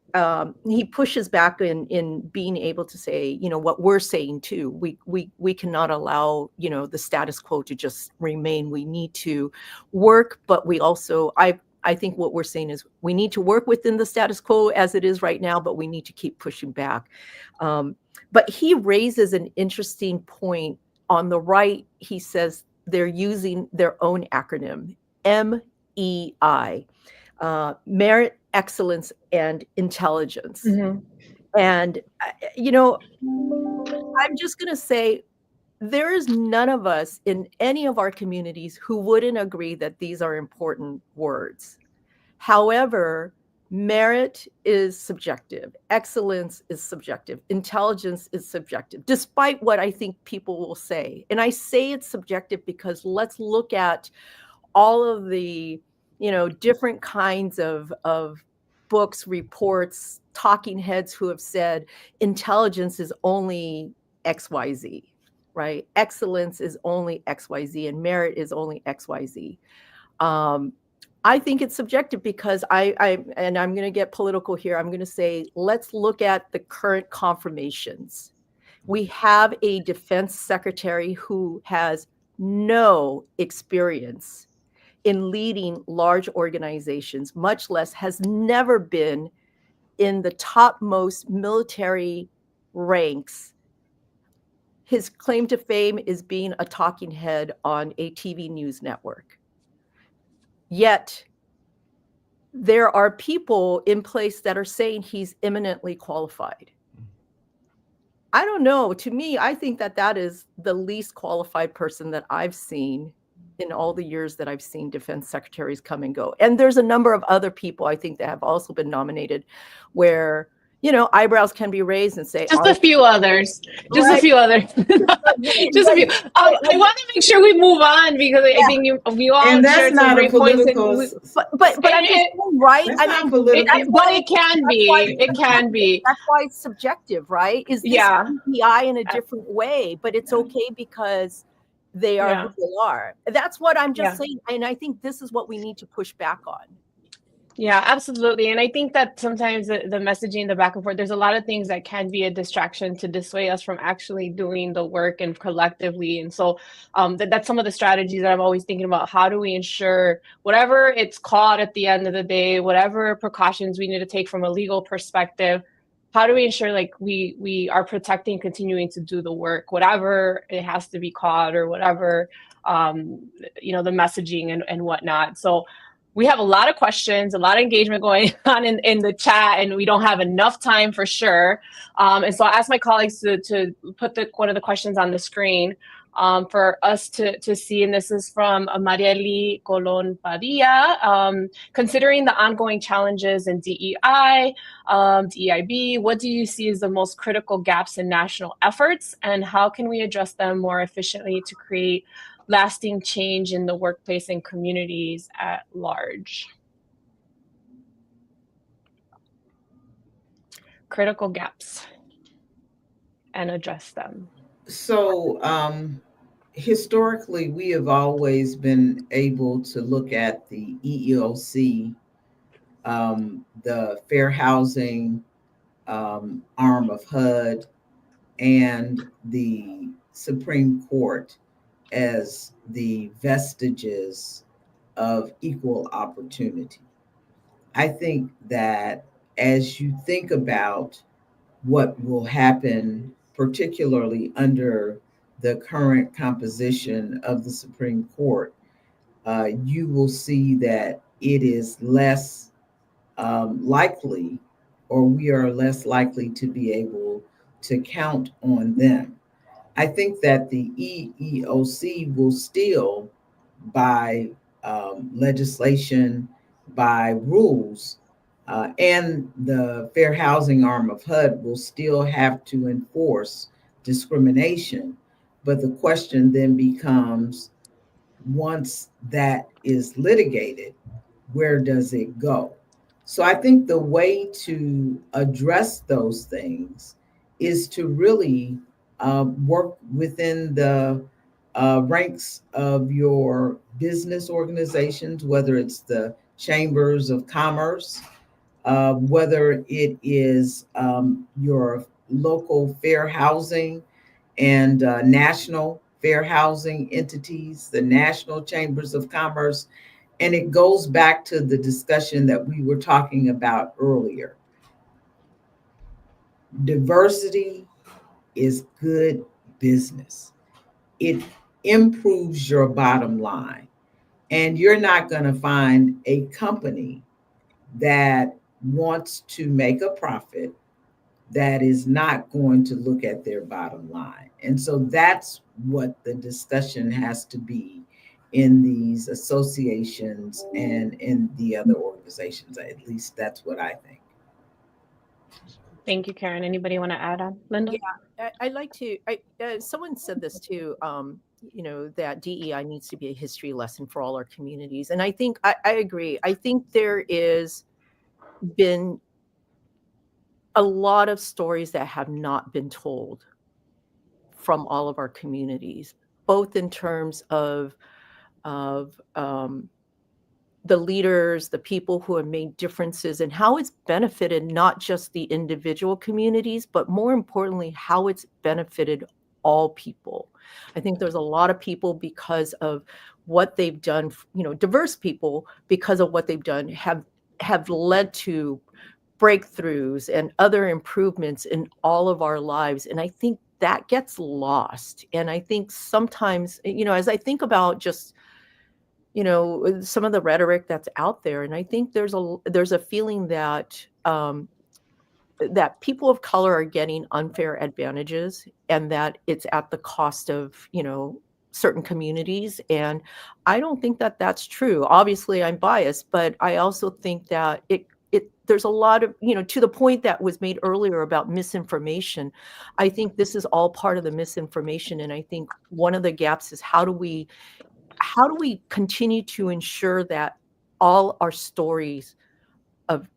[SPEAKER 3] pushes back in being able to say, what we're saying too. We cannot allow, the status quo to just remain. We need to work, but we also, I think what we're saying is we need to work within the status quo as it is right now, but we need to keep pushing back. But he raises an interesting point. On the right, he says they're using their own acronym, MEI, Merit, Excellence, and Intelligence. And, I'm just going to say, there is none of us in any of our communities who wouldn't agree that these are important words. However, merit is subjective. Excellence is subjective. Intelligence is subjective, despite what I think people will say. And I say it's subjective because let's look at all of the, different kinds of books, reports, talking heads who have said intelligence is only XYZ, right? Excellence is only XYZ and merit is only XYZ. I think it's subjective because and I'm going to get political here. I'm going to say, let's look at the current confirmations. We have a defense secretary who has no experience in leading large organizations, much less has never been in the topmost military ranks. His claim to fame is being a talking head on a TV news network. Yet there are people in place that are saying he's eminently qualified. I don't know. To me, I think that is the least qualified person that I've seen in all the years that I've seen defense secretaries come and go. And there's a number of other people I think that have also been nominated where, eyebrows can be raised and say,
[SPEAKER 1] just a few others. Just a few others. Just a few. I want to make sure we move on because I think we all
[SPEAKER 2] and that's
[SPEAKER 1] shared
[SPEAKER 2] not
[SPEAKER 1] some great
[SPEAKER 2] political,
[SPEAKER 1] points.
[SPEAKER 3] But I'm just right.
[SPEAKER 2] That's not political.
[SPEAKER 1] But it can be. It can be.
[SPEAKER 3] That's why it's subjective, right? Is this DEI in a different way? But it's okay because they are who they are. That's what I'm just saying. And I think this is what we need to push back on.
[SPEAKER 1] Yeah, absolutely. And I think that sometimes the messaging, the back and forth, there's a lot of things that can be a distraction to dissuade us from actually doing the work and collectively. And so that's some of the strategies that I'm always thinking about. How do we ensure whatever it's called at the end of the day, whatever precautions we need to take from a legal perspective, how do we ensure like we are protecting, continuing to do the work, whatever it has to be called or whatever, the messaging and whatnot. So we have a lot of questions, a lot of engagement going on in the chat, and we don't have enough time for sure. And so I asked my colleagues to put one of the questions on the screen for us to see. And this is from Marieli Colon Padilla. Considering the ongoing challenges in DEI, DEIB, what do you see as the most critical gaps in national efforts, and how can we address them more efficiently to create lasting change in the workplace and communities at large? Critical gaps and address them.
[SPEAKER 2] So historically, we have always been able to look at the EEOC, the fair housing arm of HUD, and the Supreme Court as the vestiges of equal opportunity. I think that as you think about what will happen, particularly under the current composition of the Supreme Court, you will see that it is less likely, or we are less likely to be able to count on them. I think that the EEOC will still, by legislation, by rules, and the fair housing arm of HUD will still have to enforce discrimination. But the question then becomes, once that is litigated, where does it go? So I think the way to address those things is to really work within the ranks of your business organizations, whether it's the chambers of commerce, whether it is your local fair housing and national fair housing entities, the national chambers of commerce. And it goes back to the discussion that we were talking about earlier. Diversity is good business. It improves your bottom line. And you're not going to find a company that wants to make a profit that is not going to look at their bottom line. And so that's what the discussion has to be in these associations and in the other organizations. At least that's what I think.
[SPEAKER 1] Thank you, Karen. Anybody want to add on? Linda?
[SPEAKER 3] Yeah, I'd like to. Someone said this too. That DEI needs to be a history lesson for all our communities, and I think I agree. I think there is been a lot of stories that have not been told from all of our communities, both in terms of the leaders, the people who have made differences, and how it's benefited not just the individual communities, but more importantly, how it's benefited all people. I think there's a lot of people, because of what they've done, diverse people, because of what they've done, have led to breakthroughs and other improvements in all of our lives. And I think that gets lost. And I think sometimes, as I think about just some of the rhetoric that's out there, and I think there's a feeling that that people of color are getting unfair advantages, and that it's at the cost of certain communities. And I don't think that that's true. Obviously, I'm biased, but I also think that there's a lot of, to the point that was made earlier about misinformation. I think this is all part of the misinformation, and I think one of the gaps is how do we continue to ensure that all our stories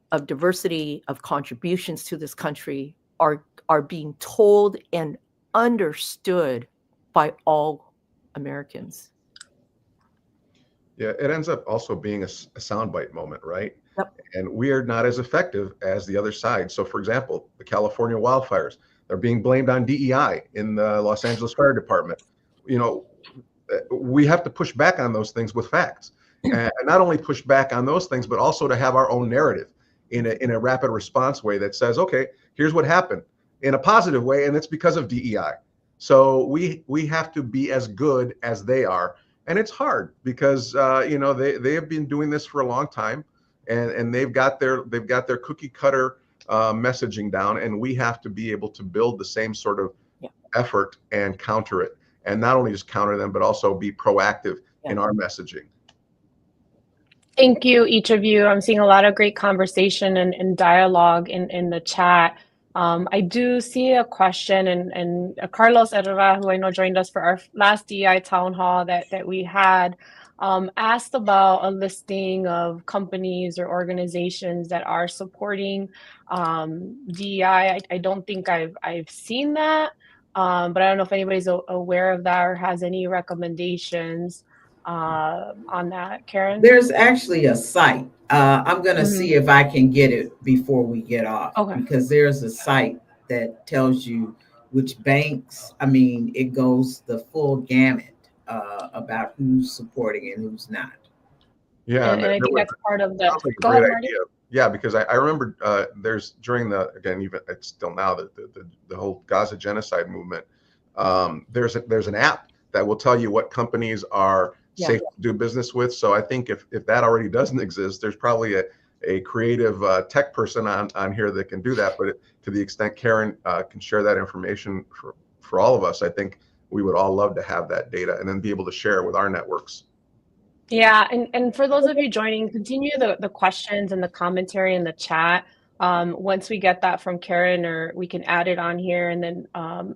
[SPEAKER 3] of diversity, of contributions to this country are being told and understood by all Americans?
[SPEAKER 4] Yeah, it ends up also being a soundbite moment, right?
[SPEAKER 3] Yep.
[SPEAKER 4] And we are not as effective as the other side. So, for example, the California wildfires, they're being blamed on DEI in the Los Angeles Fire Department. We have to push back on those things with facts, and not only push back on those things, but also to have our own narrative in a rapid response way that says, okay, here's what happened in a positive way, and it's because of DEI. So we have to be as good as they are, and it's hard because they have been doing this for a long time, and they've got their cookie cutter messaging down, and we have to be able to build the same sort of effort and counter it. And not only just counter them, but also be proactive in our messaging.
[SPEAKER 1] Thank you, each of you. I'm seeing a lot of great conversation and dialogue in the chat. I do see a question, and Carlos Herrera, who I know joined us for our last DEI Town Hall that we had, asked about a listing of companies or organizations that are supporting DEI. I don't think I've seen that. But I don't know if anybody's aware of that or has any recommendations on that. Karen?
[SPEAKER 2] There's actually a site. I'm going to see if I can get it before we get off.
[SPEAKER 1] Okay.
[SPEAKER 2] Because there's a site that tells you which banks, I mean, it goes the full gamut about who's supporting and who's not.
[SPEAKER 4] Yeah,
[SPEAKER 1] And I think that's part of the,
[SPEAKER 4] sounds like a
[SPEAKER 1] go
[SPEAKER 4] great
[SPEAKER 1] ahead, Marty.
[SPEAKER 4] idea. Yeah, because I remember there's during the, again, even it's still now the whole Gaza genocide movement. There's an app that will tell you what companies are safe to do business with. So I think if that already doesn't exist, there's probably a creative tech person on here that can do that. But to the extent Karen can share that information for all of us, I think we would all love to have that data and then be able to share it with our networks.
[SPEAKER 1] Yeah, and for those of you joining, continue the questions and the commentary in the chat. Once we get that from Karen, or we can add it on here, and then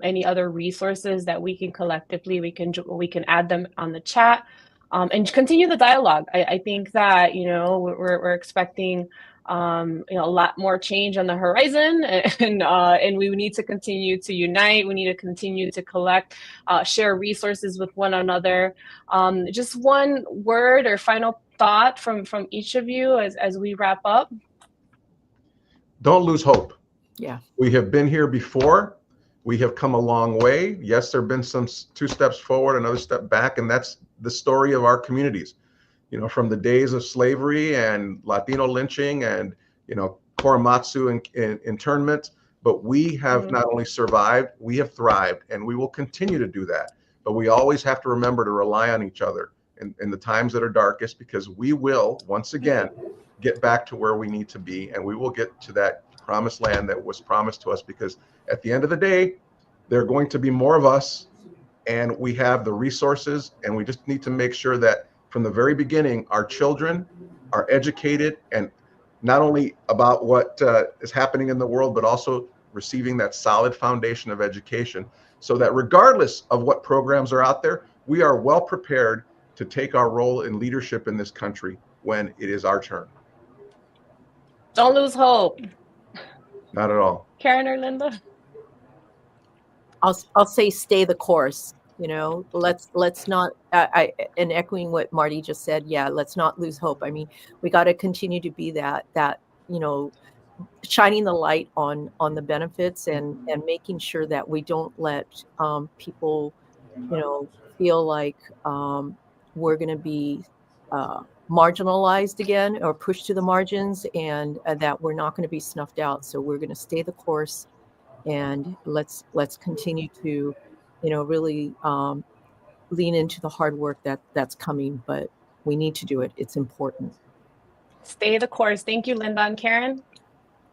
[SPEAKER 1] any other resources that we can collectively, we can add them on the chat, and continue the dialogue. I think that, you know, we're expecting you know, a lot more change on the horizon, and we need to continue to unite. We need to continue to collect, share resources with one another. Just one word or final thought from each of you as we wrap up.
[SPEAKER 4] Don't lose hope.
[SPEAKER 3] Yeah.
[SPEAKER 4] We have been here before. We have come a long way. Yes, there have been some 2 steps forward, another step back, and that's the story of our communities. You know, from the days of slavery and Latino lynching and, you know, Korematsu internment, but we have not only survived, we have thrived, and we will continue to do that. But we always have to remember to rely on each other in the times that are darkest, because we will, once again, get back to where we need to be, and we will get to that promised land that was promised to us, because at the end of the day, there are going to be more of us, and we have the resources, and we just need to make sure that from the very beginning, our children are educated, and not only about what is happening in the world, but also receiving that solid foundation of education, so that regardless of what programs are out there, we are well prepared to take our role in leadership in this country when it is our turn.
[SPEAKER 1] Don't lose hope.
[SPEAKER 4] Not at all.
[SPEAKER 1] Karen or Linda?
[SPEAKER 3] I'll say stay the course. You know, let's not, and echoing what Marty just said, yeah, let's not lose hope. I mean, we got to continue to be that, you know, shining the light on the benefits, and making sure that we don't let people, you know, feel like we're going to be marginalized again, or pushed to the margins, and that we're not going to be snuffed out. So we're going to stay the course, and let's continue to, you know, really lean into the hard work that's coming. But we need to do it. It's important.
[SPEAKER 1] Stay the course. Thank you, Linda and Karen.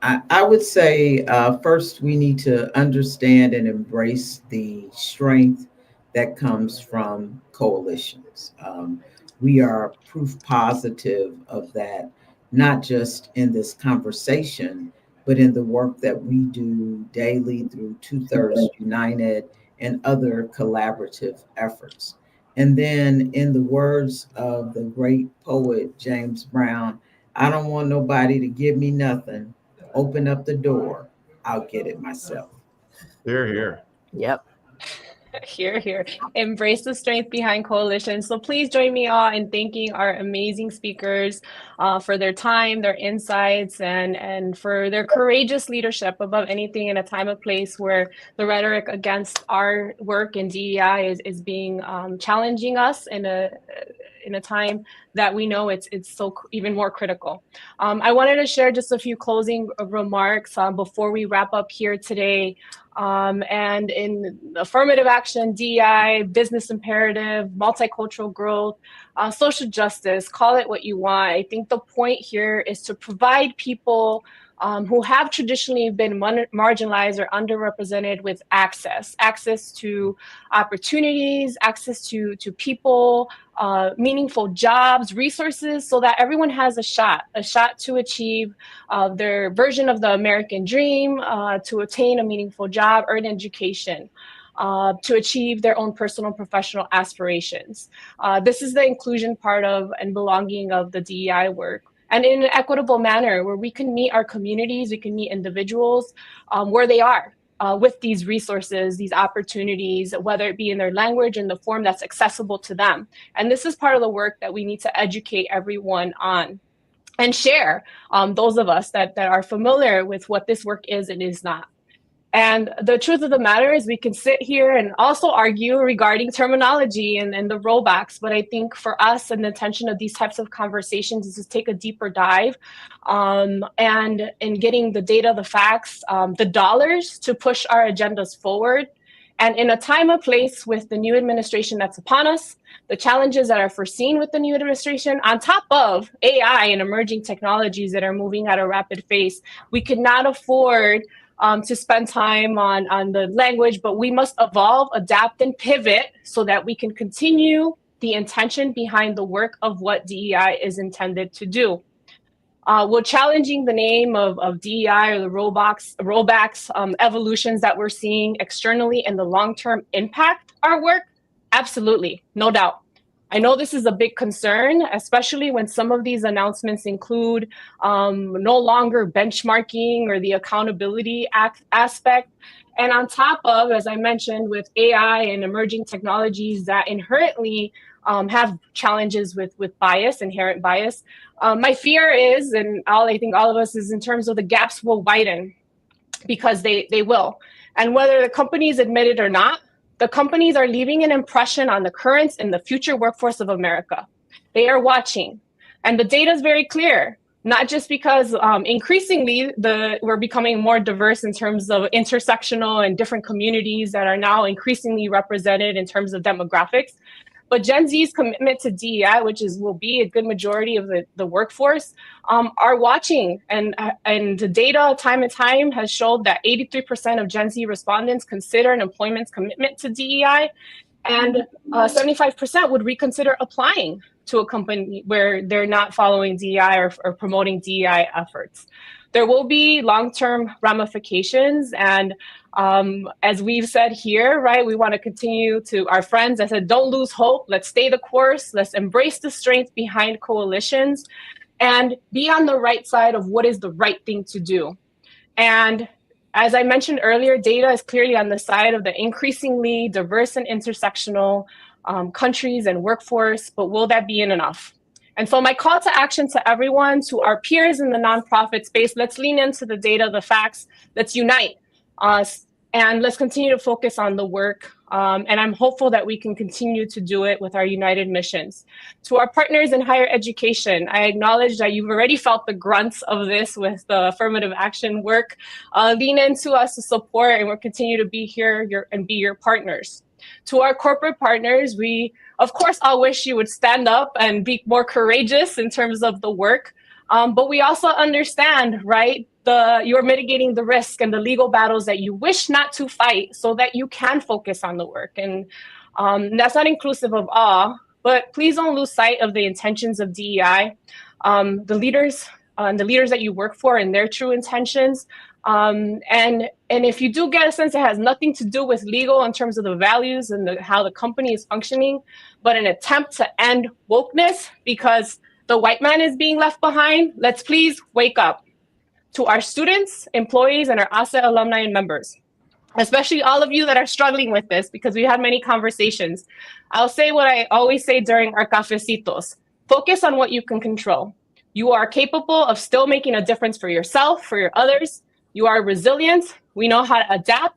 [SPEAKER 2] I would say first we need to understand and embrace the strength that comes from coalitions. We are proof positive of that, not just in this conversation, but in the work that we do daily through 2/3 United and other collaborative efforts. And then, in the words of the great poet James Brown, I don't want nobody to give me nothing. Open up the door. I'll get it myself.
[SPEAKER 4] Here, here.
[SPEAKER 3] Yep.
[SPEAKER 1] Here. Embrace the strength behind coalitions. So please join me all in thanking our amazing speakers for their time, their insights, and for their courageous leadership above anything, in a time and place where the rhetoric against our work in DEI is being challenging us in a time that we know it's so even more critical. I wanted to share just a few closing remarks before we wrap up here today. And in affirmative action, DEI, business imperative, multicultural growth, social justice, call it what you want. I think the point here is to provide people who have traditionally been marginalized or underrepresented with access to opportunities, access to people, meaningful jobs, resources, so that everyone has a shot to achieve their version of the American dream, to attain a meaningful job, earn education, to achieve their own personal and professional aspirations. This is the inclusion part of and belonging of the DEI work. And in an equitable manner, where we can meet our communities, we can meet individuals where they are with these resources, these opportunities, whether it be in their language, in the form that's accessible to them. And this is part of the work that we need to educate everyone on and share, those of us that are familiar with what this work is and is not. And the truth of the matter is we can sit here and also argue regarding terminology and the rollbacks. But I think for us, and the intention of these types of conversations is to take a deeper dive and in getting the data, the facts, the dollars to push our agendas forward. And in a time and place with the new administration that's upon us, the challenges that are foreseen with the new administration, on top of AI and emerging technologies that are moving at a rapid pace, we cannot afford to spend time on the language, but we must evolve, adapt, and pivot so that we can continue the intention behind the work of what DEI is intended to do. We're challenging the name of DEI or the rollbacks evolutions that we're seeing externally and the long-term impact our work? Absolutely, no doubt. I know this is a big concern, especially when some of these announcements include no longer benchmarking or the accountability aspect. And on top of, as I mentioned, with AI and emerging technologies that inherently have challenges with bias, inherent bias, my fear is, and I think all of us is in terms of the gaps will widen because they will. And whether the companies admit it or not, the companies are leaving an impression on the current and the future workforce of America. They are watching. And the data is very clear, not just because increasingly we're becoming more diverse in terms of intersectional and different communities that are now increasingly represented in terms of demographics, but Gen Z's commitment to DEI, which will be a good majority of the workforce, are watching. And the data time and time has showed that 83% of Gen Z respondents consider an employment's commitment to DEI, and 75% would reconsider applying to a company where they're not following DEI or promoting DEI efforts. There will be long-term ramifications, and as we've said here, right, we want to continue to our friends. I said, don't lose hope. Let's stay the course. Let's embrace the strength behind coalitions and be on the right side of what is the right thing to do. And as I mentioned earlier, data is clearly on the side of the increasingly diverse and intersectional countries and workforce, but will that be enough? And so my call to action to everyone, to our peers in the nonprofit space, let's lean into the data, the facts, let's unite us, and let's continue to focus on the work. And I'm hopeful that we can continue to do it with our united missions. To our partners in higher education, I acknowledge that you've already felt the grunts of this with the affirmative action work. Lean into us to support, and we'll continue to be here and be your partners. To our corporate partners, we, of course, all wish you would stand up and be more courageous in terms of the work. But we also understand, right, you're mitigating the risk and the legal battles that you wish not to fight so that you can focus on the work. And that's not inclusive of all, but please don't lose sight of the intentions of DEI, the leaders that you work for and their true intentions. And if you do get a sense it has nothing to do with legal in terms of the values and how the company is functioning, but an attempt to end wokeness because the white man is being left behind, let's please wake up. To our students, employees, and our ACE alumni and members, especially all of you that are struggling with this, because we had many conversations. I'll say what I always say during our cafecitos. Focus on what you can control. You are capable of still making a difference for yourself, for your others. You are resilient. We know how to adapt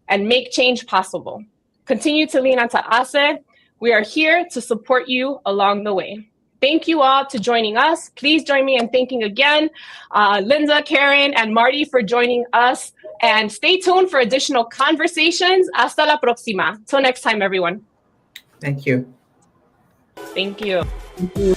[SPEAKER 1] and make change possible. Continue to lean onto ACE. We are here to support you along the way. Thank you all to joining us. Please join me in thanking again Linda, Karen, and Marty for joining us. And stay tuned for additional conversations. Hasta la próxima. Till next time, everyone.
[SPEAKER 2] Thank you.
[SPEAKER 1] Thank you.
[SPEAKER 2] Thank you.